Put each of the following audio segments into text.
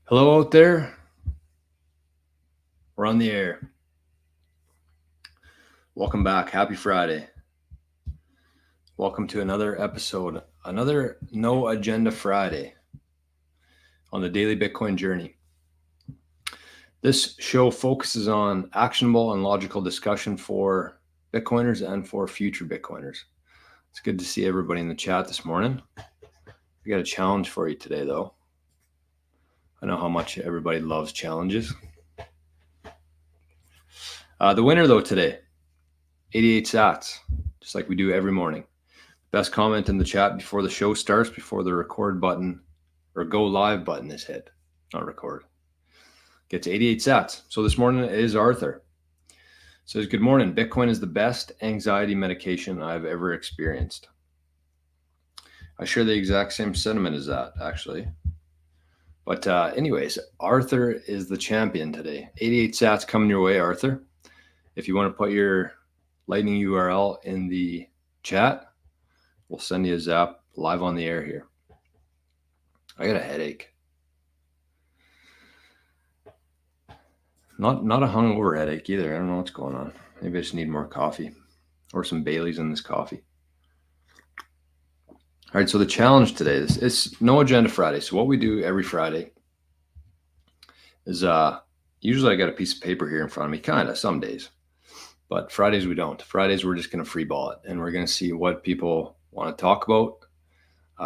Hello out there. We're on the air. Welcome back. Happy Friday. Welcome to another episode, another No Agenda Friday on the Daily Bitcoin Journey. This show focuses on actionable and logical discussion for Bitcoiners and for future Bitcoiners. It's good to see everybody in the chat this morning. We got a challenge for you today, though. I know how much everybody loves challenges. The winner, though, today, 88 sats, just like we do every morning. Best comment in the chat before the show starts, before the record button or go live button is hit, not record, gets 88 sats. So this morning is Arthur. Says, good morning. Bitcoin is the best anxiety medication I've ever experienced. I share the exact same sentiment as that, actually. But anyways, Arthur is the champion today. 88 sats coming your way, Arthur. If you want to put your Lightning URL in the chat, we'll send you a zap live on the air here. I got a headache. Not a hungover headache either. I don't know what's going on. Maybe I just need more coffee or some Baileys in this coffee. All right, so the challenge today is No Agenda Friday. So what we do every Friday is usually I got a piece of paper here in front of me, kind of some days. But Fridays we don't. Fridays we're just going to free ball it, and we're going to see what people want to talk about.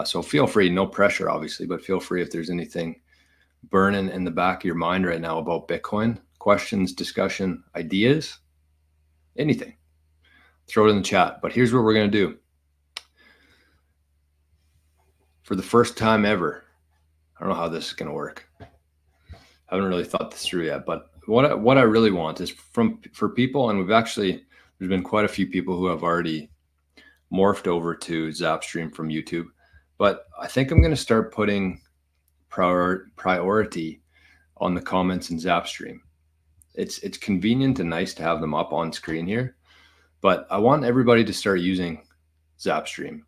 So feel free, no pressure obviously, but feel free if there's anything burning in the back of your mind right now about Bitcoin, questions, discussion, ideas, anything, throw it in the chat. But here's what we're going to do. For the first time ever, I don't know how this is going to work. I haven't really thought this through yet, but what I really want is for people, and there's been quite a few people who have already morphed over to Zapstream from YouTube, but I think I'm going to start putting priority on the comments in Zapstream. It's convenient and nice to have them up on screen here, but I want everybody to start using Zapstream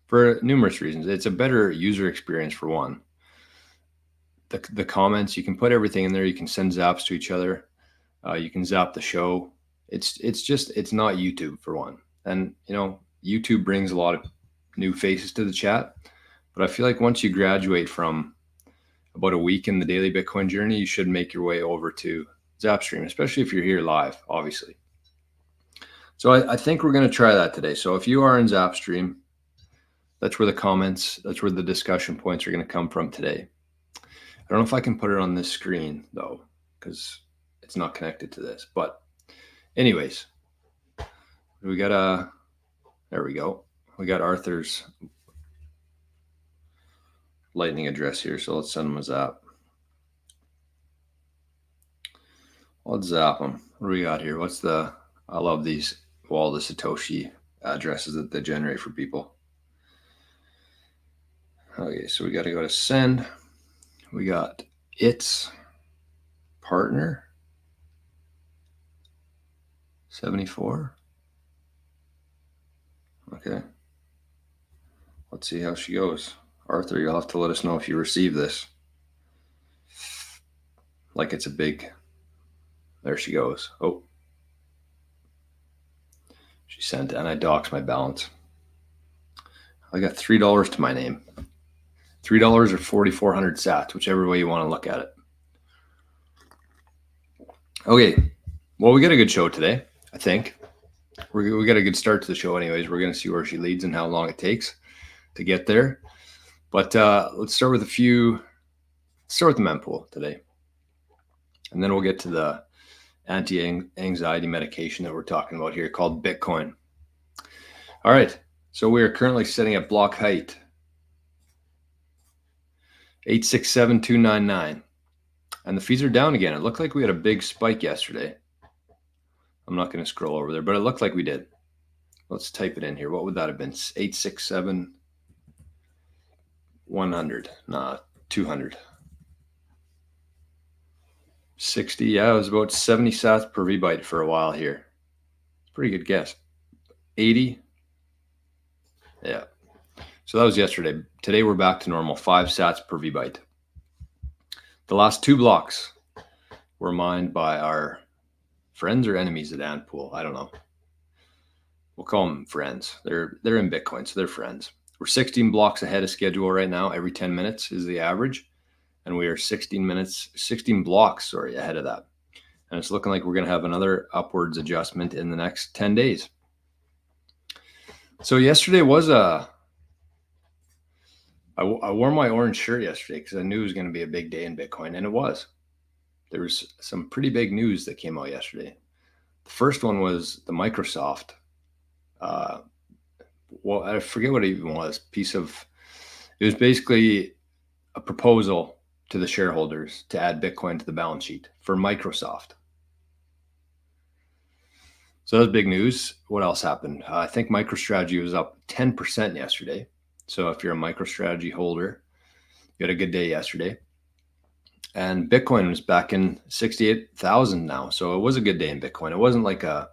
for numerous reasons. It's a better user experience for one. The comments, you can put everything in there. You can send zaps to each other. You can zap the show. It's not YouTube for one. And YouTube brings a lot of new faces to the chat. But I feel like once you graduate from about a week in the Daily Bitcoin Journey, you should make your way over to Zapstream, especially if you're here live, obviously. So I think we're going to try that today. So if you are in Zapstream, that's where the comments, that's where the discussion points are going to come from today. I don't know if I can put it on this screen, though, because it's not connected to this. But anyways, there we go. We got Arthur's Lightning address here, so let's send him a zap. Let's zap him. What do we got here? I love these, all the Satoshi addresses that they generate for people. Okay, so we got to go to send. We got its partner 74. Okay. Let's see how she goes. Arthur, you'll have to let us know if you receive this. Like it's a big, there she goes. Oh, she sent, and I doxed my balance. I got $3 to my name. $3 or 4,400 sats, whichever way you want to look at it. Okay, well, we got a good show today, I think. We got a good start to the show anyways. We're going to see where she leads and how long it takes to get there. But let's start with the mempool today. And then we'll get to the anti-anxiety medication that we're talking about here called Bitcoin. All right, so we are currently sitting at block height 867,299, and the fees are down again. It looked like we had a big spike yesterday. I'm not going to scroll over there, but it looked like we did. Let's type it in here. What would that have been? 867, 100, 200. 60, yeah, it was about 70 sats per VByte for a while here. Pretty good guess. 80, yeah. So that was yesterday. Today we're back to normal, 5 sats per VByte. The last 2 blocks were mined by our friends or enemies at Antpool. I don't know. We'll call them friends. They're in Bitcoin, so they're friends. We're 16 blocks ahead of schedule right now. Every 10 minutes is the average. And we are 16 blocks ahead of that. And it's looking like we're going to have another upwards adjustment in the next 10 days. So yesterday was I wore my orange shirt yesterday because I knew it was going to be a big day in Bitcoin, and it was. There was some pretty big news that came out yesterday. The first one was the Microsoft. Well, I forget what it even was. It was basically a proposal to the shareholders to add Bitcoin to the balance sheet for Microsoft. So that was big news. What else happened? I think MicroStrategy was up 10% yesterday. So if you're a MicroStrategy holder, you had a good day yesterday. And Bitcoin was back in 68,000 now. So it was a good day in Bitcoin. It wasn't like a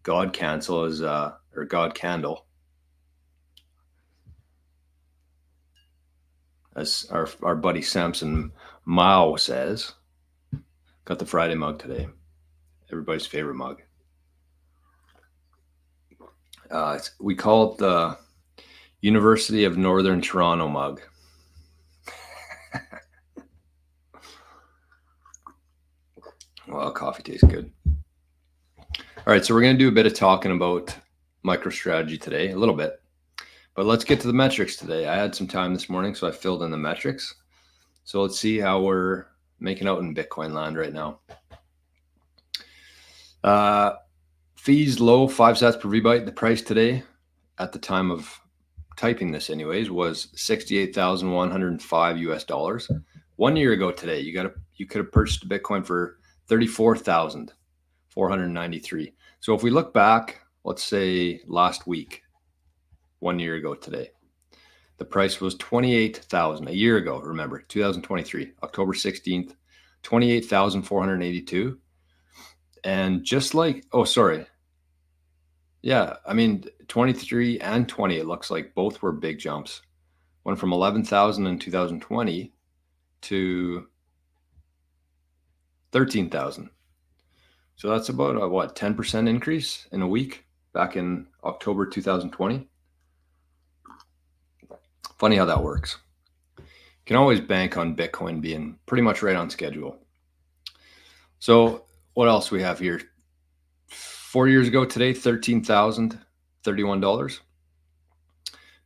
God cancel or God candle, as our buddy Samson Mao says. Got the Friday mug today. Everybody's favorite mug. We call it the University of Northern Toronto mug. Well, coffee tastes good. All right, so we're going to do a bit of talking about MicroStrategy today, a little bit. But let's get to the metrics today. I had some time this morning, so I filled in the metrics. So let's see how we're making out in Bitcoin land right now. Fees low, 5 sats per VByte. The price today, at the time of typing this anyways, was $68,105 US. 1 year ago today, you could have purchased a Bitcoin for $34,493. So if we look back, let's say last week, 1 year ago today, the price was $28,000. A year ago, remember, 2023, October 16th, $28,482. And just like, yeah, I mean, 23 and 20, it looks like both were big jumps. Went from 11,000 in 2020 to 13,000. So that's about a 10% increase in a week back in October 2020. Funny how that works. You can always bank on Bitcoin being pretty much right on schedule. So what else we have here? 4 years ago today, $13,031.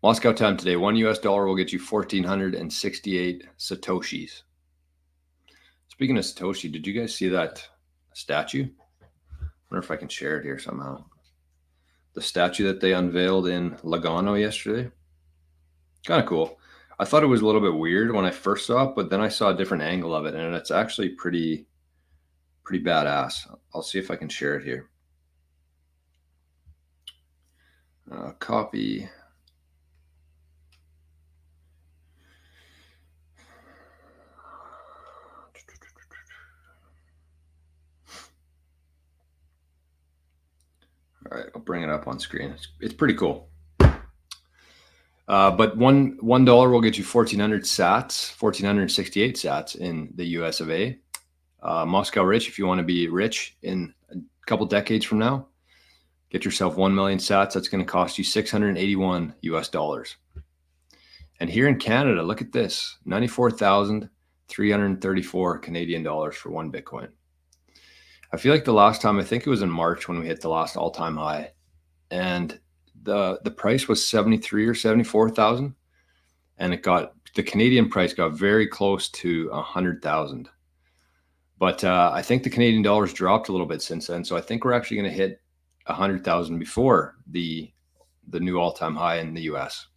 Moscow time today, $1 US will get you 1,468 Satoshis. Speaking of Satoshi, did you guys see that statue? I wonder if I can share it here somehow. The statue that they unveiled in Lugano yesterday. Kind of cool. I thought it was a little bit weird when I first saw it, but then I saw a different angle of it, and it's actually pretty badass. I'll see if I can share it here. Copy. All right, I'll bring it up on screen. It's pretty cool. But $1 will get you 1,400 sats, 1,468 sats in the US of A. Moscow rich, if you want to be rich in a couple decades from now, get yourself 1 million sats. That's going to cost you $681 US. And here in Canada, look at this, 94,334 Canadian dollars for one Bitcoin. I feel like the last time, I think it was in March when we hit the last all-time high, and the price was 73 or 74,000, and the Canadian price got very close to 100,000. But I think the Canadian dollar's dropped a little bit since then, so I think we're actually going to hit 100,000 before the new all-time high in the US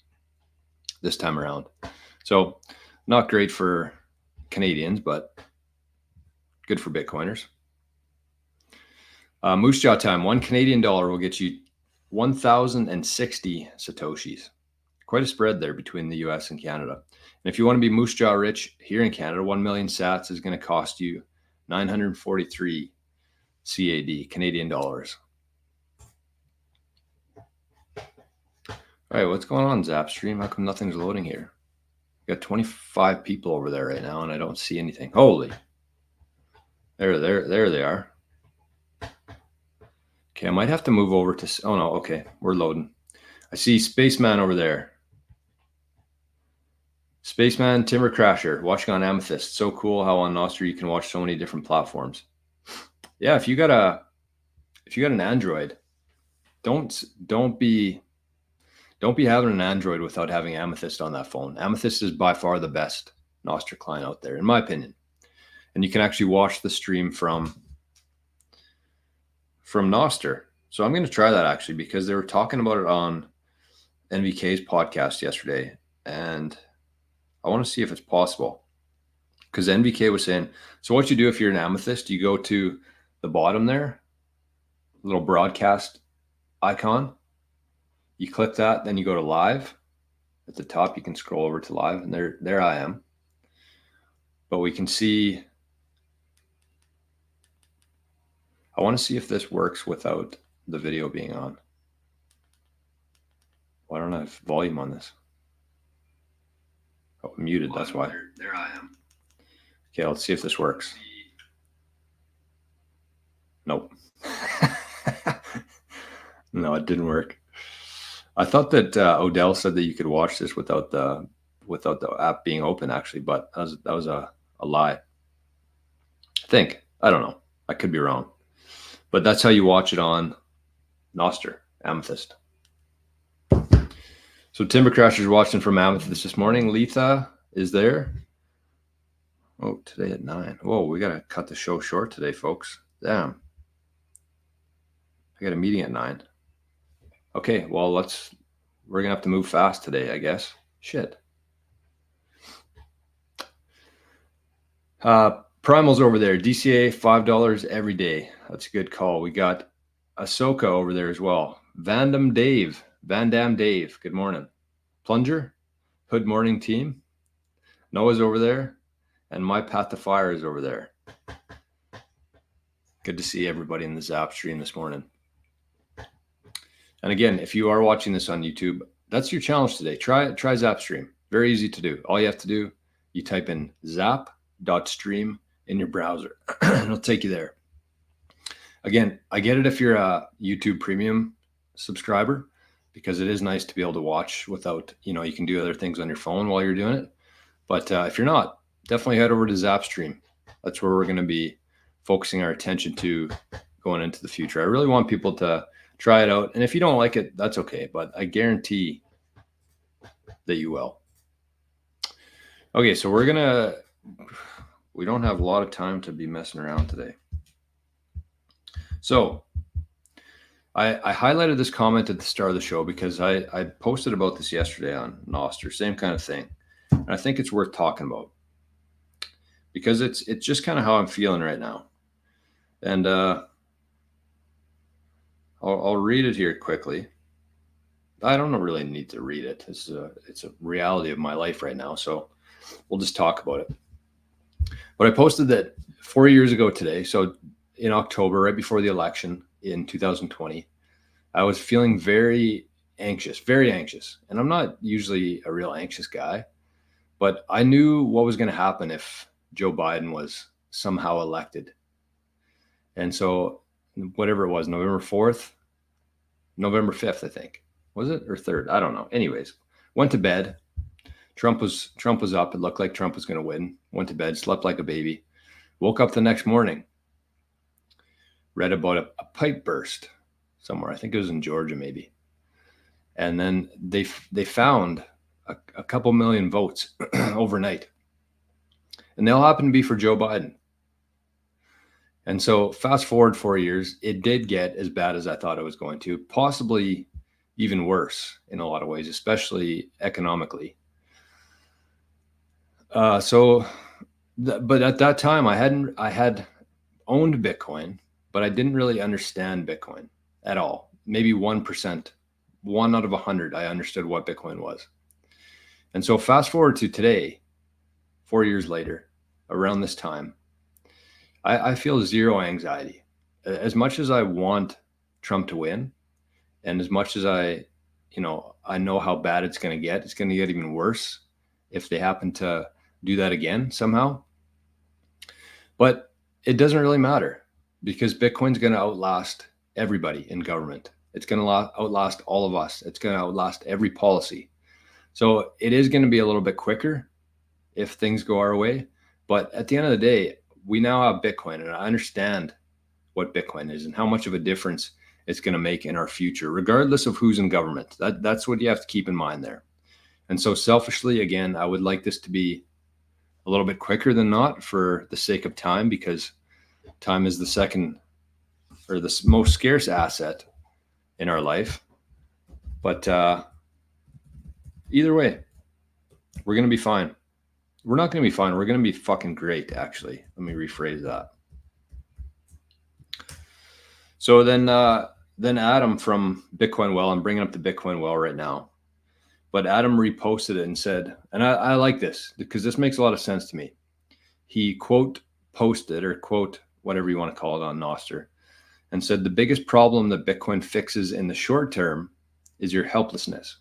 this time around. So not great for Canadians, but good for Bitcoiners. Moose Jaw time, $1 Canadian will get you 1,060 Satoshis. Quite a spread there between the US and Canada. And if you want to be Moose Jaw rich here in Canada, 1 million sats is going to cost you 943 CAD, Canadian dollars. All right, what's going on, Zapstream? How come nothing's loading here? got 25 people over there right now, and I don't see anything. Holy. There they are. Okay, I might have to move over to, oh no, okay, we're loading. I see Spaceman over there. Spaceman Timber Crasher, watching on Amethyst. So cool how on Nostr you can watch so many different platforms. Yeah, if you got an Android, don't be having an Android without having Amethyst on that phone. Amethyst is by far the best Nostr client out there, in my opinion. And you can actually watch the stream from Nostr. So I'm going to try that actually, because they were talking about it on NVK's podcast yesterday, and I want to see if it's possible. Because NVK was saying, so what you do if you're an Amethyst, you go to the bottom there, little broadcast icon. You click that, then you go to live. At the top, you can scroll over to live, and there I am. But we can see, I want to see if this works without the video being on. Why don't I have volume on this? Oh, muted, that's why. There I am. Okay, let's see if this works. Nope. No, it didn't work. I thought that Odell said that you could watch this without the app being open, actually, but that was a lie. I think. I don't know. I could be wrong. But that's how you watch it on Nostr, Amethyst. So Timber Crasher's watching from Amethyst this morning. Letha is there. Oh, today at 9. Whoa, we got to cut the show short today, folks. Damn. I got a meeting at 9. Okay, well, we're going to have to move fast today, I guess. Shit. Primal's over there. DCA, $5 every day. That's a good call. We got Ahsoka over there as well. Van Dam Dave. Good morning. Plunger. Hood Morning Team. Noah's over there. And My Path to Fire is over there. Good to see everybody in the Zap stream this morning. And again, if you are watching this on YouTube, that's your challenge today. Try Zapstream. Very easy to do. All you have to do, you type in zap.stream in your browser, and it'll take you there. Again, I get it if you're a YouTube Premium subscriber, because it is nice to be able to watch without, you can do other things on your phone while you're doing it. But if you're not, definitely head over to Zapstream. That's where we're going to be focusing our attention to going into the future. I really want people to try it out. And if you don't like it, that's okay. But I guarantee that you will. Okay, so we don't have a lot of time to be messing around today. So I highlighted this comment at the start of the show because I posted about this yesterday on Nostr, same kind of thing. And I think it's worth talking about because it's just kind of how I'm feeling right now. And I'll read it here quickly. I don't really need to read it. It's a reality of my life right now. So we'll just talk about it. But I posted that 4 years ago today. So in October, right before the election in 2020, I was feeling very anxious. And I'm not usually a real anxious guy, but I knew what was going to happen if Joe Biden was somehow elected. And so whatever it was, November 5th, I think. Was it? Or 3rd? I don't know. Anyways, went to bed. Trump was up. It looked like Trump was going to win. Went to bed, slept like a baby. Woke up the next morning. Read about a pipe burst somewhere. I think it was in Georgia, maybe. And then they found a couple million votes overnight. And they all happened to be for Joe Biden. And so fast forward 4 years, it did get as bad as I thought it was going to, possibly even worse in a lot of ways, especially economically. But at that time, I had owned Bitcoin, but I didn't really understand Bitcoin at all. Maybe 1%, 1 out of 100, I understood what Bitcoin was. And so fast forward to today, 4 years later, around this time, I feel zero anxiety. As much as I want Trump to win, and as much as I know how bad it's going to get even worse. if they happen to do that again somehow. But it doesn't really matter because Bitcoin's going to outlast everybody in government. It's going to outlast all of us. It's going to outlast every policy. So it is going to be a little bit quicker if things go our way. But at the end of the day, we now have Bitcoin, and I understand what Bitcoin is and how much of a difference it's going to make in our future, regardless of who's in government. That's what you have to keep in mind there. And so selfishly, again, I would like this to be a little bit quicker than not for the sake of time, because time is the second or the most scarce asset in our life. But either way, we're going to be fine. We're not going to be fine. We're going to be fucking great, actually. Let me rephrase that. So then Adam from Bitcoin Well, I'm bringing up the Bitcoin Well right now, but Adam reposted it and said, and I like this because this makes a lot of sense to me. He quote posted or quote, whatever you want to call it, on Nostr, and said, the biggest problem that Bitcoin fixes in the short term is your helplessness.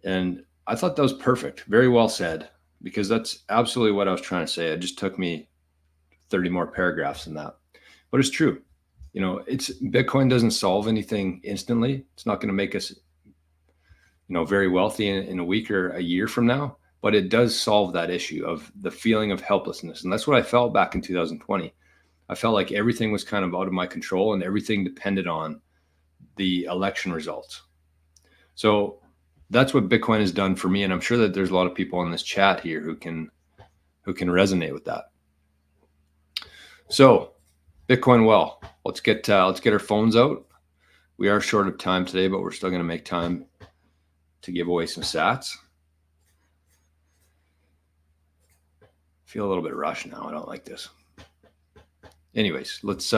And I thought that was perfect. Very well said, because that's absolutely what I was trying to say. It just took me 30 more paragraphs than that. But it's true. You know, Bitcoin doesn't solve anything instantly. It's not going to make us, very wealthy in a week or a year from now, but it does solve that issue of the feeling of helplessness. And that's what I felt back in 2020. I felt like everything was kind of out of my control and everything depended on the election results. So that's what Bitcoin has done for me. And I'm sure that there's a lot of people in this chat here who can resonate with that. So Bitcoin Well, let's get our phones out. We are short of time today, but we're still going to make time to give away some sats. Feel a little bit rushed now. I don't like this. Anyways, let's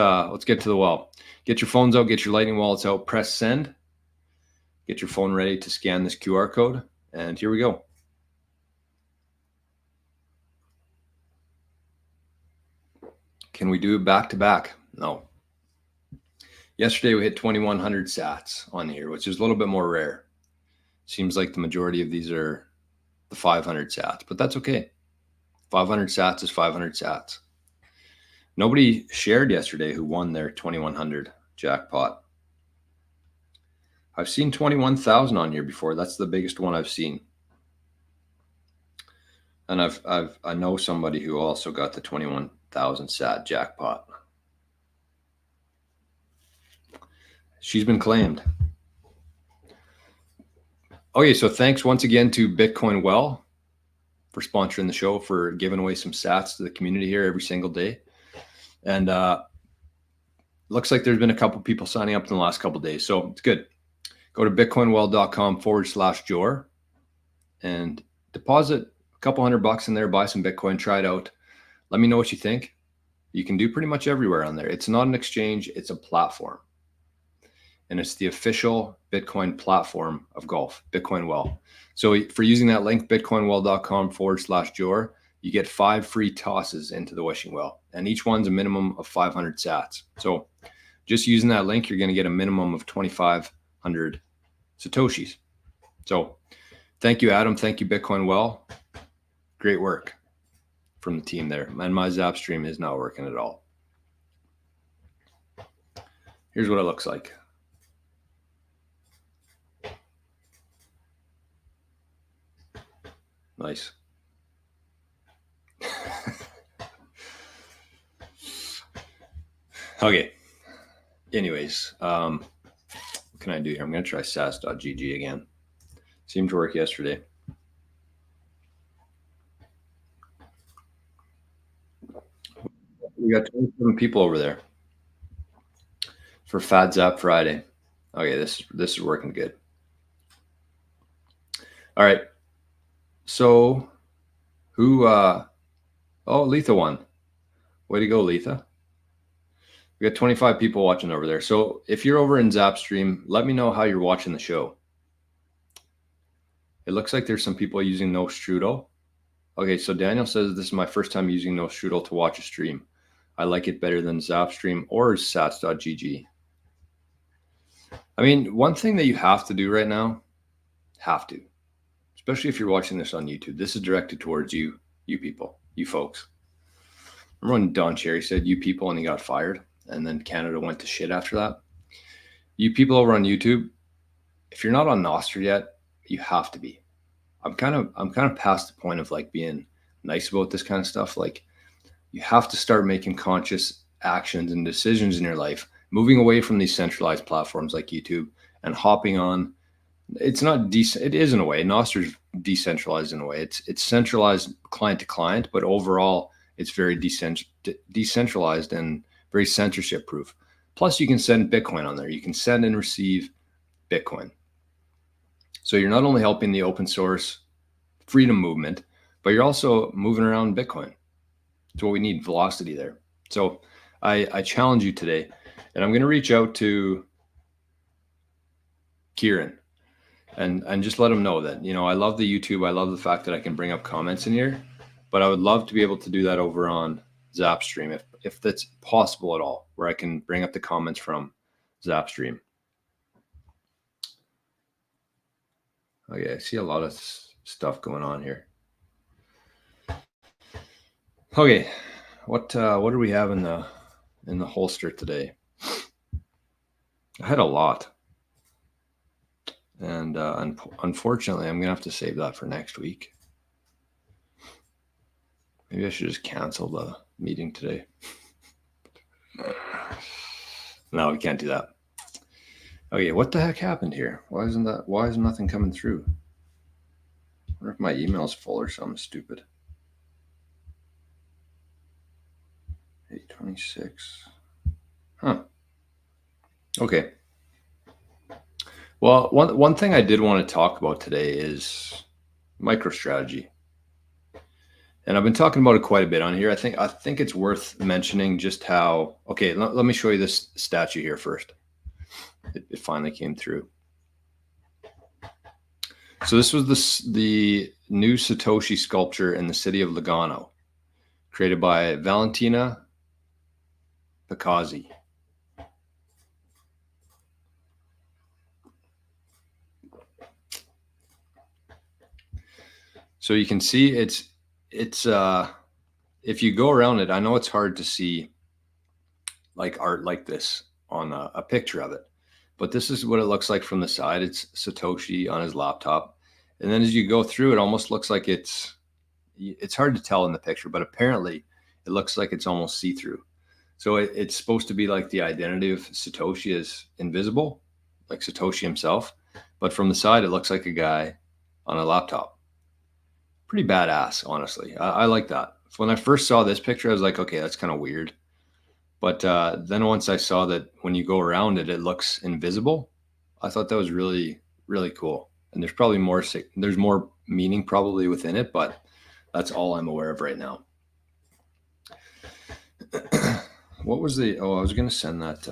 get to the well. Get your phones out, get your lightning wallets out, press send. Get your phone ready to scan this QR code, and here we go. Can we do it back to back? No. Yesterday we hit 2,100 sats on here, which is a little bit more rare. Seems like the majority of these are the 500 sats, but that's okay. 500 sats is 500 sats. Nobody shared yesterday who won their 2,100 jackpot. I've seen 21,000 on here before. That's the biggest one I've seen. And I know somebody who also got the 21,000 sat jackpot. She's been claimed. Okay, so thanks once again to Bitcoin Well for sponsoring the show, for giving away some sats to the community here every single day. And looks like there's been a couple people signing up in the last couple of days, so it's good. Go to bitcoinwell.com/Jor and deposit a couple $100 in there, buy some Bitcoin, try it out. Let me know what you think. You can do pretty much everywhere on there. It's not an exchange, it's a platform. And it's the official Bitcoin platform of golf, Bitcoin Well. So for using that link, bitcoinwell.com/Jor, you get 5 free tosses into the wishing well. And each one's a minimum of 500 sats. So just using that link, you're going to get a minimum of 2,500 Satoshis. So thank you, Adam. Thank you, Bitcoin Well. Great work from the team there. And my Zap stream is not working at all. Here's what it looks like. Nice. Okay. Anyways, what can I do here? I'm going to try sas.gg again. Seemed to work yesterday. We got 27 people over there for Fad Zap Friday. Okay, this is working good. All right. So who Letha won. Way to go, Letha. We got 25 people watching over there. So if you're over in Zap Stream, let me know how you're watching the show. It looks like there's some people using nostr. Okay, so Daniel says this is my first time using nostr to watch a stream. I like it better than Zapstream or sats.gg. I mean, one thing that you have to do right now, especially if you're watching this on YouTube. This is directed towards you people, you folks. Remember when Don Cherry said "you people" and he got fired, and then Canada went to shit after that? You people over on YouTube, if you're not on nostr yet, you have to be. I'm kind of past the point of like being nice about this kind of stuff. Like, you have to start making conscious actions and decisions in your life, moving away from these centralized platforms like YouTube and hopping on. It's not decent. It is in a way. Nostr is decentralized in a way. It's centralized client to client, but overall it's very decentralized and very censorship proof. Plus, you can send Bitcoin on there. You can send and receive Bitcoin. So you're not only helping the open source freedom movement, but you're also moving around Bitcoin. It's what we need, velocity there. So I challenge you today, and I'm going to reach out to Kieran and just let him know that, you know, I love the YouTube. I love the fact that I can bring up comments in here, but I would love to be able to do that over on Zapstream if that's possible at all, where I can bring up the comments from Zapstream. Okay, I see a lot of stuff going on here. Okay, what do we have in the holster today? I had a lot, and unfortunately, I'm gonna have to save that for next week. Maybe I should just cancel the meeting today. No, we can't do that. Okay, what the heck happened here? Why is nothing coming through? I wonder if my email's full or something stupid. 826. Huh. Okay. Well, one thing I did want to talk about today is MicroStrategy. And I've been talking about it quite a bit on here. I think it's worth mentioning just how, okay, let me show you this statue here first. It finally came through. So this was the new Satoshi sculpture in the city of Lugano, created by Valentina Picazzi. So you can see it's if you go around it, I know it's hard to see like art like this on a picture of it, but this is what it looks like from the side. It's Satoshi on his laptop. And then as you go through, it almost looks like it's hard to tell in the picture, but apparently it looks like it's almost see-through. So it's supposed to be like the identity of Satoshi is invisible, like Satoshi himself. But from the side, it looks like a guy on a laptop. Pretty badass, honestly. I like that. When I first saw this picture, I was like, okay, that's kind of weird. But then once I saw that when you go around it, it looks invisible, I thought that was really, really cool. And there's probably there's more meaning probably within it, but that's all I'm aware of right now. What was I was going to send that.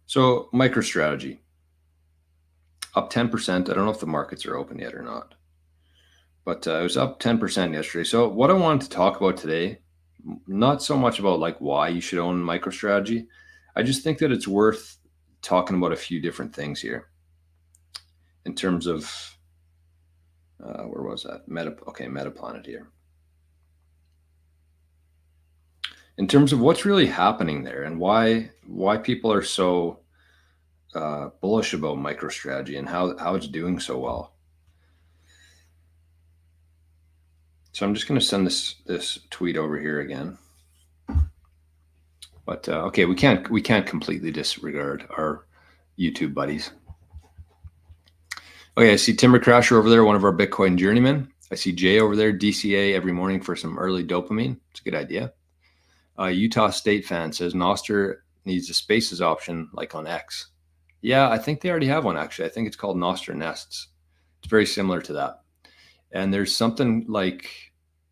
So MicroStrategy, up 10%. I don't know if the markets are open yet or not, but it was up 10% yesterday. So what I wanted to talk about today, not so much about like why you should own MicroStrategy. I just think that it's worth talking about a few different things here in terms of, where was that? Metaplanet here. In terms of what's really happening there and why people are so bullish about MicroStrategy and how it's doing so well. So I'm just going to send this tweet over here again. But okay, we can't completely disregard our YouTube buddies. Okay, I see Timber Crasher over there, one of our Bitcoin journeymen. I see Jay over there, DCA every morning for some early dopamine. It's a good idea. Utah State fan says Nostr needs a spaces option like on X. Yeah, I think they already have one actually. I think it's called Nostr Nests. It's very similar to that. And there's something like,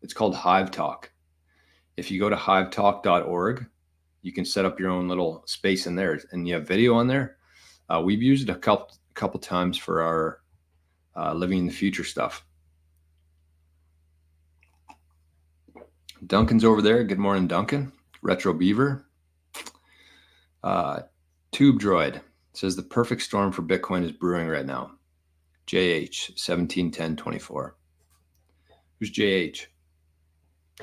it's called Hive Talk. If you go to hivetalk.org, you can set up your own little space in there, and you have video on there. We've used it a couple times for our living in the future stuff. Duncan's over there. Good morning, Duncan. Retro Beaver. Tube Droid says the perfect storm for Bitcoin is brewing right now. JH 171024. Who's JH?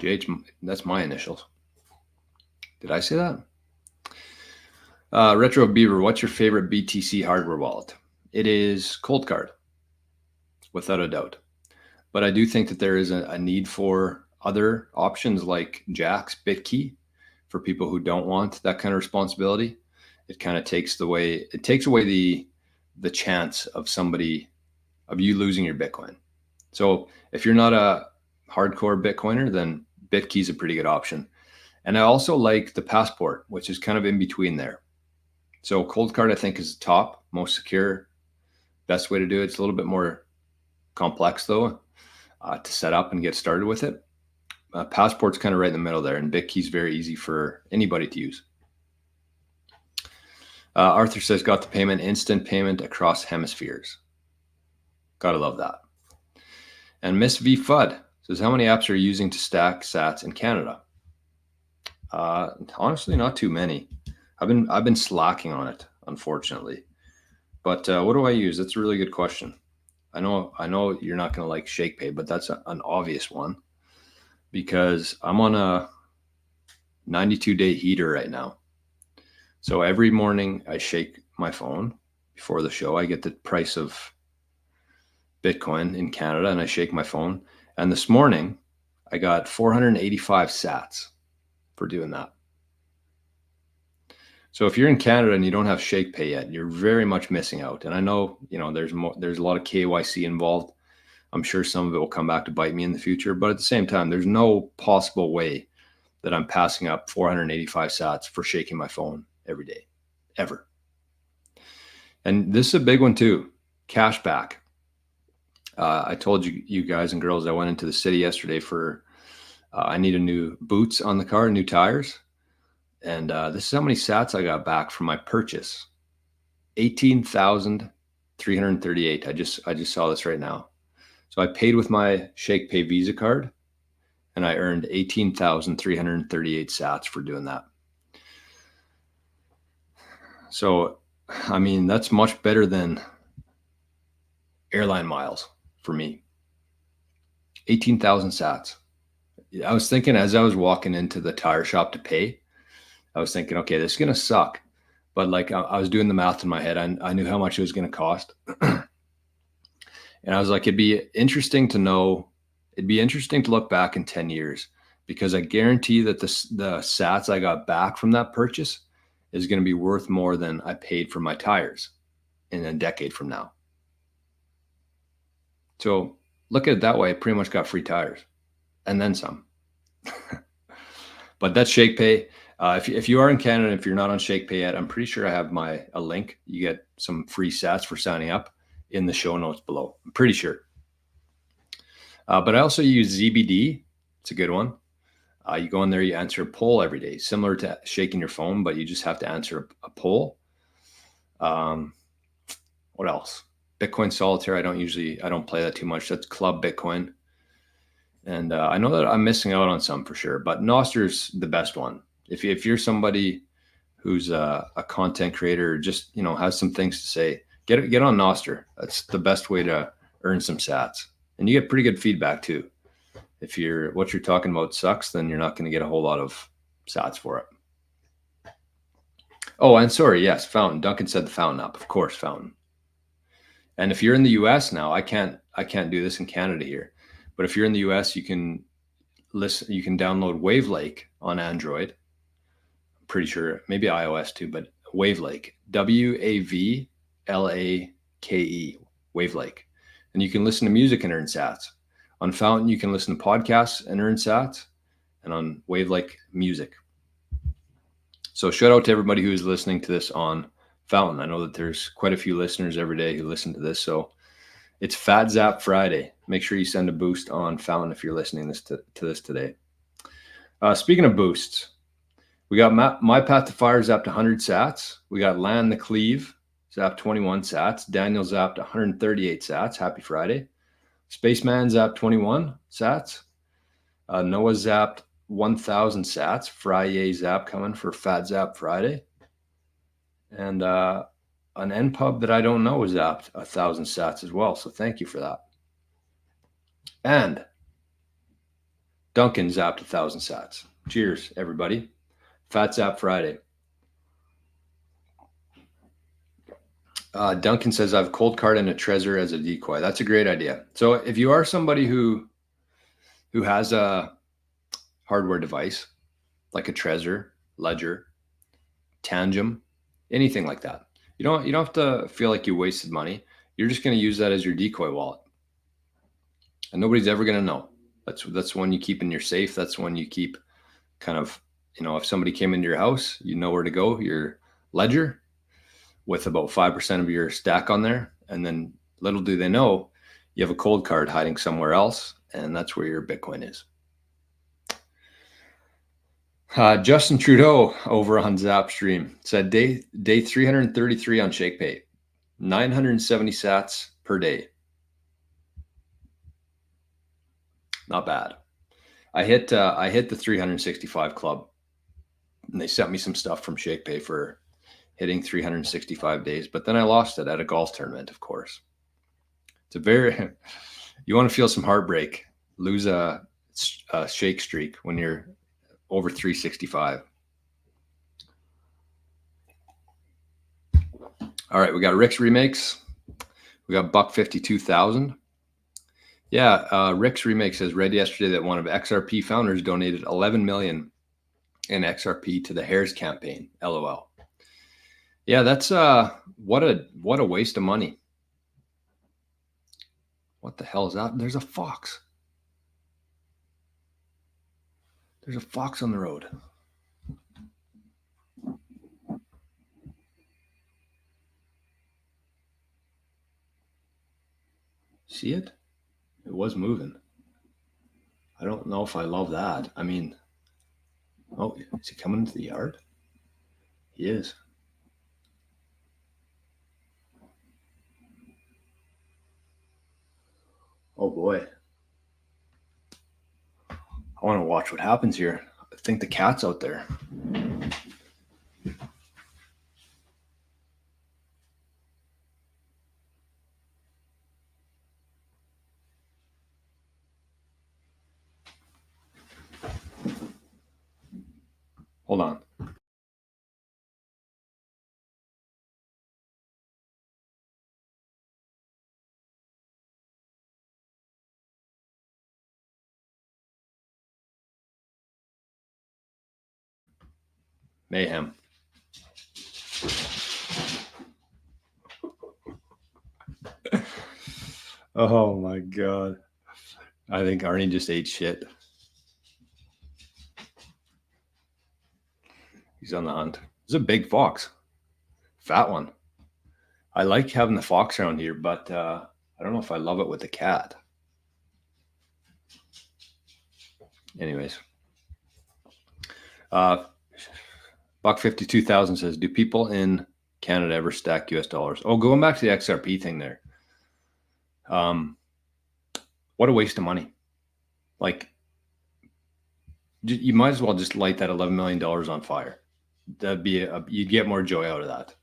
JH, that's my initials. Did I say that? Retro Beaver, what's your favorite BTC hardware wallet? It is Coldcard, without a doubt. But I do think that there is a need for other options like Jack's Bitkey for people who don't want that kind of responsibility. It kind of takes away the chance of you losing your Bitcoin. So if you're not a hardcore Bitcoiner, then Bitkey is a pretty good option. And I also like the Passport, which is kind of in between there. So Coldcard, I think, is the top, most secure, best way to do it. It's a little bit more complex, though, to set up and get started with it. Passport's kind of right in the middle there, and Bitkey's very easy for anybody to use. Arthur says, got the payment, instant payment across hemispheres. Gotta love that. And Miss V Fudd says, how many apps are you using to stack sats in Canada? Honestly, not too many. I've been slacking on it, unfortunately. But what do I use? That's a really good question. I know you're not going to like ShakePay, but that's an obvious one because I'm on a 92-day heater right now. So every morning I shake my phone before the show. I get the price of Bitcoin in Canada and I shake my phone. And this morning I got 485 sats for doing that. So if you're in Canada and you don't have ShakePay yet, you're very much missing out. And I know, there's a lot of KYC involved. I'm sure some of it will come back to bite me in the future, but at the same time, there's no possible way that I'm passing up 485 sats for shaking my phone every day, ever. And this is a big one too, cash back. I told you guys and girls, I went into the city yesterday for, I need a new boots on the car, new tires. And this is how many sats I got back from my purchase. 18,338. I just saw this right now. So I paid with my ShakePay Visa card and I earned 18,338 sats for doing that. So, I mean, that's much better than airline miles for me. 18,000 sats. I was thinking as I was walking into the tire shop to pay, I was thinking, okay, this is going to suck. But like I was doing the math in my head. I knew how much it was going to cost. And I was like, it'd be interesting to know. It'd be interesting to look back in 10 years because I guarantee that the sats I got back from that purchase is going to be worth more than I paid for my tires in a decade from now. So look at it that way. I pretty much got free tires and then some. But that's ShakePay. If you are in Canada, if you're not on ShakePay yet, I'm pretty sure I have a link. You get some free sats for signing up in the show notes below. I'm pretty sure. But I also use ZBD. It's a good one. You go in there, you answer a poll every day, similar to shaking your phone, but you just have to answer a poll. What else? Bitcoin Solitaire. I don't play that too much. That's Club Bitcoin. And I know that I'm missing out on some for sure, but Nostr's the best one. If you're somebody who's a content creator, or just has some things to say, get on Nostr. That's the best way to earn some sats, and you get pretty good feedback too. If what you're talking about sucks, then you're not going to get a whole lot of sats for it. Oh, and sorry, yes, Fountain. Duncan said the Fountain app, of course, Fountain. And if you're in the US now, I can't do this in Canada here, but if you're in the US, you can download Wavelake on Android. I'm pretty sure maybe iOS too, but Wavelake, Wavelake, Wavelake, and you can listen to music and earn sats. On Fountain, you can listen to podcasts and earn sats, and on Wavelake, music. So shout out to everybody who is listening to this on Fountain. I know that there's quite a few listeners every day who listen to this. So it's Fat Zap Friday. Make sure you send a boost on Fountain if you're listening to this today. Speaking of boosts, we got My Path to Fire zapped 100 sats. We got Land the Cleave zapped 21 sats. Daniel zapped 138 sats. Happy Friday. Spaceman zapped 21 sats. Noah zapped 1,000 sats. Friday zap coming for Fat Zap Friday. And an npub that I don't know zapped 1,000 sats as well. So thank you for that. And Duncan zapped 1,000 sats. Cheers, everybody. Fat Zap Friday. Duncan says, I've cold card and a Trezor as a decoy. That's a great idea. So if you are somebody who has a hardware device, like a Trezor, Ledger, Tangem, anything like that, you don't have to feel like you wasted money. You're just going to use that as your decoy wallet. And nobody's ever going to know. That's one you keep in your safe. That's one you keep kind of, if somebody came into your house, you know where to go, your Ledger with about 5% of your stack on there. And then little do they know, you have a cold card hiding somewhere else, and that's where your Bitcoin is. Justin Trudeau over on Zapstream said day 333 on ShakePay, 970 sats per day. Not bad. I hit the 365 club, and they sent me some stuff from ShakePay for hitting 365 days, but then I lost it at a golf tournament, of course. You want to feel some heartbreak, lose a shake streak when you're over 365. All right, we got Rick's remakes. We got buck 52,000. Yeah, Rick's remake says, read yesterday that one of XRP founders donated 11 million in XRP to the Harris campaign. LOL. Yeah, that's what a waste of money. What the hell is that? There's a fox. There's a fox on the road. See it? It was moving. I don't know if I love that. I mean, oh, is he coming into the yard? He is. Oh boy. I want to watch what happens here. I think the cat's out there. Hold on. Mayhem. Oh my God. I think Arnie just ate shit. He's on the hunt. It's a big fox. Fat one. I like having the fox around here, but I don't know if I love it with the cat. Anyways. Buck 52,000 says, do people in Canada ever stack US dollars? Oh, going back to the XRP thing there. What a waste of money. Like, you might as well just light that $11 million on fire. That'd be you'd get more joy out of that.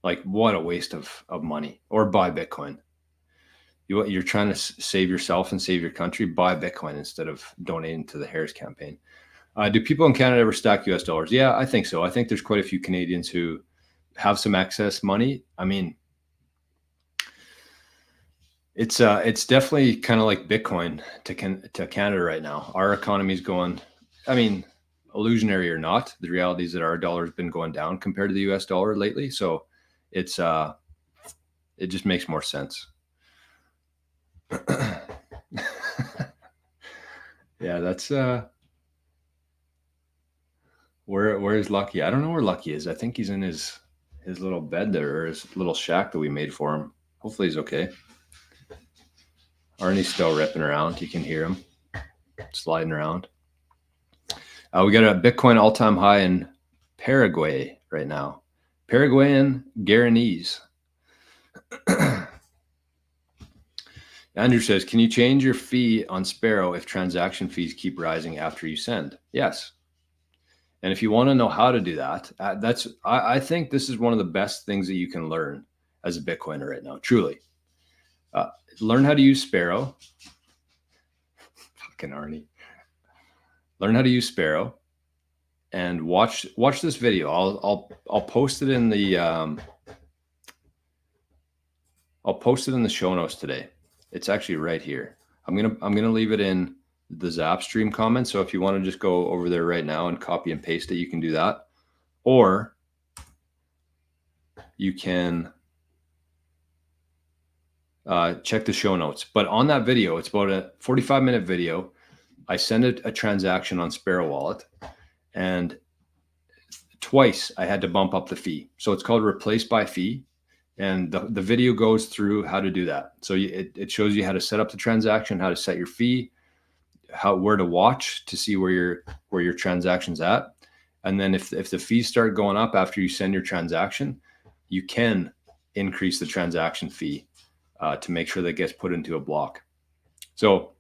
Like, what a waste of money. Or buy Bitcoin. You're trying to save yourself and save your country. Buy Bitcoin instead of donating to the Harris campaign. Do people in Canada ever stack US dollars? Yeah, I think so. I think there's quite a few Canadians who have some excess money. I mean, it's definitely kind of like Bitcoin to Canada right now. Our economy is going, I mean, illusionary or not, the reality is that our dollar has been going down compared to the US dollar lately. So it just makes more sense. Yeah, that's where is Lucky? I don't know where Lucky is. I think he's in his little bed there, or his little shack that we made for him. Hopefully he's okay. Arnie's still ripping around. You can hear him sliding around. We got a Bitcoin all-time high in Paraguay right now. Paraguayan Guaranese. Andrew says, can you change your fee on Sparrow if transaction fees keep rising after you send? Yes. And if you want to know how to do that, I think this is one of the best things that you can learn as a Bitcoiner right now. Truly, learn how to use Sparrow. Fucking Arnie. Learn how to use Sparrow, and watch this video. I'll post it in the I'll post it in the show notes today. It's actually right here. I'm gonna leave it in the Zapstream comments. So if you want to just go over there right now and copy and paste it, you can do that. Or you can check the show notes. But on that video, it's about a 45-minute video. I send a transaction on Sparrow Wallet, and twice I had to bump up the fee. So it's called replace by fee. And the video goes through how to do that. So it shows you how to set up the transaction, how to set your fee, where to watch to see where your transaction's at. And then if the fees start going up after you send your transaction, you can increase the transaction fee to make sure that it gets put into a block. So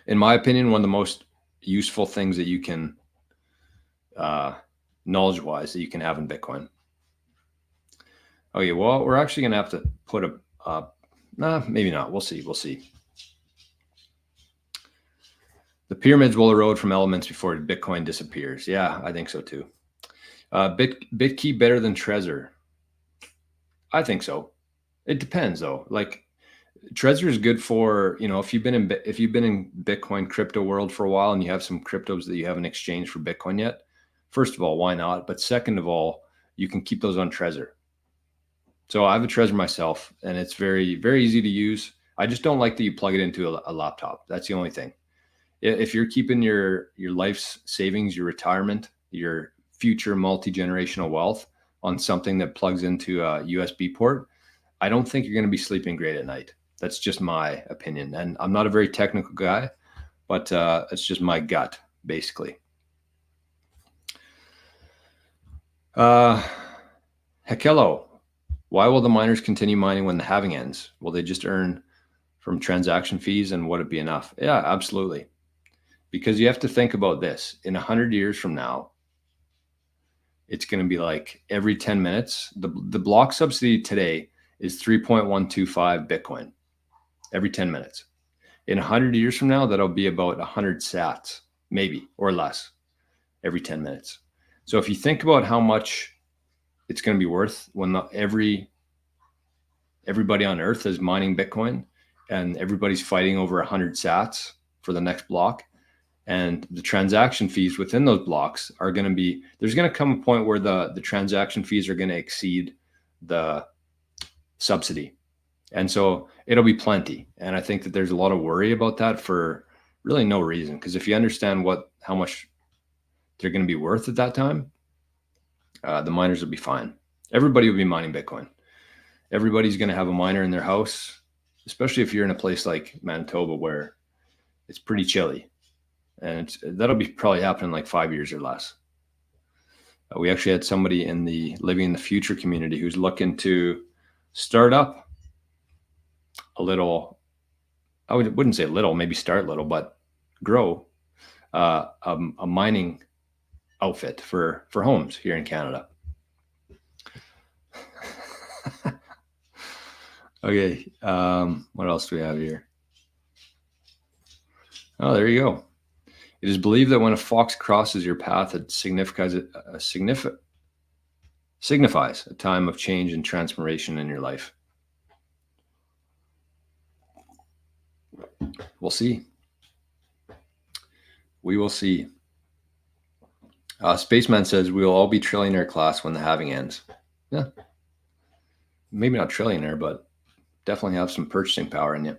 in my opinion, one of the most useful things that you can, knowledge-wise, that you can have in Bitcoin. Okay, well, we're actually going to have to put maybe not. We'll see. The pyramids will erode from elements before Bitcoin disappears. Yeah, I think so too. Bitkey better than Trezor? I think so. It depends though. Like Trezor is good for, if you've been in Bitcoin crypto world for a while and you have some cryptos that you haven't exchanged for Bitcoin yet. First of all, why not? But second of all, you can keep those on Trezor. So I have a Trezor myself, and it's very, very easy to use. I just don't like that you plug it into a laptop. That's the only thing. If you're keeping your life's savings, your retirement, your future multi-generational wealth on something that plugs into a USB port, I don't think you're going to be sleeping great at night. That's just my opinion. And I'm not a very technical guy, but it's just my gut, basically. Hekelo. Why will the miners continue mining when the halving ends? Will they just earn from transaction fees, and would it be enough? Yeah, absolutely. Because you have to think about this. In 100 years from now, it's going to be like every 10 minutes. The block subsidy today is 3.125 Bitcoin every 10 minutes. In 100 years from now, that'll be about 100 sats, maybe, or less every 10 minutes. So if you think about how much it's going to be worth when everybody on Earth is mining Bitcoin and everybody's fighting over 100 sats for the next block, and the transaction fees within those blocks are going to be, there's going to come a point where the transaction fees are going to exceed the subsidy. And so it'll be plenty. And I think that there's a lot of worry about that for really no reason. Because if you understand how much they're going to be worth at that time, the miners will be fine. Everybody will be mining Bitcoin. Everybody's going to have a miner in their house, especially if you're in a place like Manitoba where it's pretty chilly. And that'll be probably happening in like 5 years or less. We actually had somebody in the Living in the Future community who's looking to start up a little, I wouldn't say little, maybe start little, but grow a mining outfit for homes here in Canada. Okay, what else do we have here? Oh, there you go. It is believed that when a fox crosses your path, it signifies a time of change and transformation in your life. We'll see. We will see. Spaceman says we will all be trillionaire class when the halving ends. Yeah, maybe not trillionaire, but definitely have some purchasing power in you.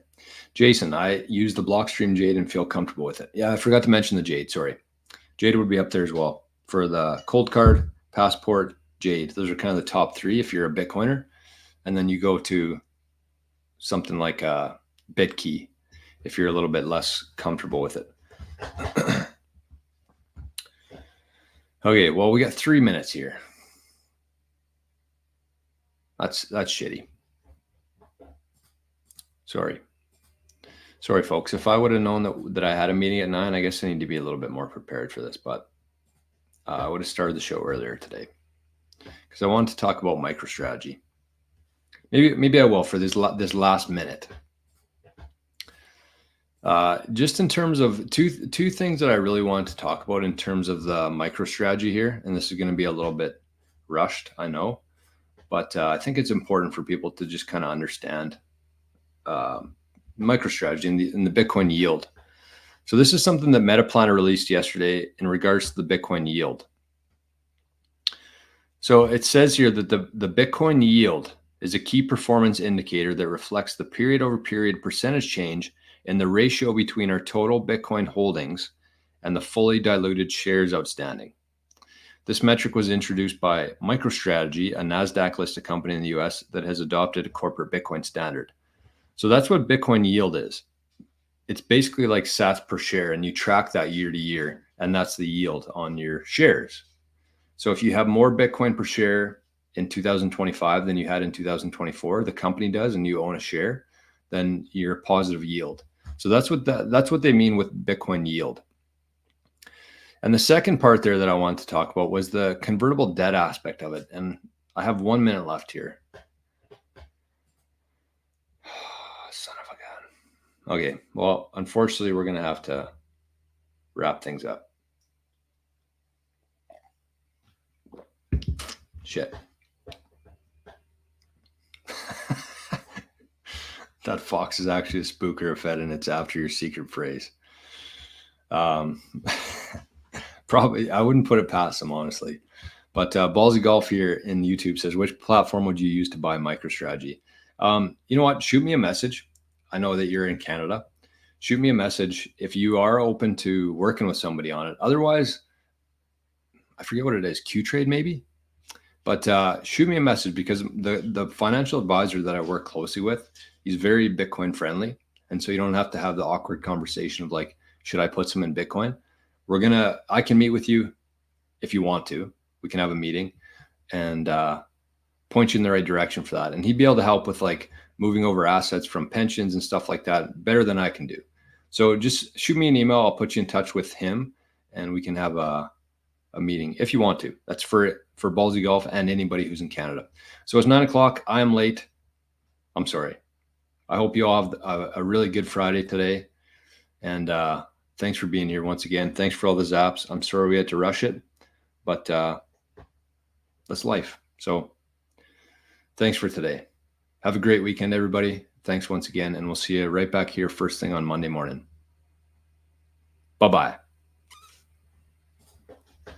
Jason, I use the Blockstream Jade and feel comfortable with it. Yeah, I forgot to mention the Jade. Sorry. Jade would be up there as well. For the Cold Card, Passport, Jade. Those are kind of the top three if you're a Bitcoiner. And then you go to something like a Bitkey if you're a little bit less comfortable with it. Okay, well, we got 3 minutes here. That's shitty. Sorry, folks. If I would have known that I had a meeting at 9, I guess I need to be a little bit more prepared for this. But I would have started the show earlier today because I wanted to talk about MicroStrategy. Maybe I will for this last minute. Just in terms of two things that I really want to talk about in terms of the MicroStrategy here, and this is going to be a little bit rushed, I know, but I think it's important for people to just kind of understand MicroStrategy and the Bitcoin yield. So this is something that Metaplanner released yesterday in regards to the Bitcoin yield. So it says here that the Bitcoin yield is a key performance indicator that reflects the period over period percentage change in the ratio between our total Bitcoin holdings and the fully diluted shares outstanding. This metric was introduced by MicroStrategy, a NASDAQ listed company in the US that has adopted a corporate Bitcoin standard. So that's what Bitcoin yield is. It's basically like sats per share, and you track that year to year, and that's the yield on your shares. So if you have more Bitcoin per share in 2025 than you had in 2024, the company does, and you own a share, then you're a positive yield. So that's what they mean with Bitcoin yield. And the second part there that I wanted to talk about was the convertible debt aspect of it. And I have 1 minute left here. Son of a gun. Okay, well, unfortunately, we're going to have to wrap things up. Shit. That fox is actually a spooker fed, and it's after your secret phrase. Probably, I wouldn't put it past them, honestly. But Ballsy Golf here in YouTube says, which platform would you use to buy MicroStrategy? You know what? Shoot me a message. I know that you're in Canada. Shoot me a message if you are open to working with somebody on it. Otherwise, I forget what it is, Qtrade maybe? But shoot me a message, because the financial advisor that I work closely with, he's very Bitcoin friendly. And so you don't have to have the awkward conversation of like, should I put some in Bitcoin? I can meet with you if you want to. We can have a meeting and point you in the right direction for that. And he'd be able to help with like moving over assets from pensions and stuff like that better than I can do. So just shoot me an email. I'll put you in touch with him, and we can have a meeting if you want to. That's for Ballsy Golf and anybody who's in Canada. So it's 9 o'clock. I am late. I'm sorry. I hope you all have a really good Friday today. And thanks for being here once again. Thanks for all the zaps. I'm sorry we had to rush it, but that's life. So thanks for today. Have a great weekend, everybody. Thanks once again. And we'll see you right back here first thing on Monday morning. Bye-bye.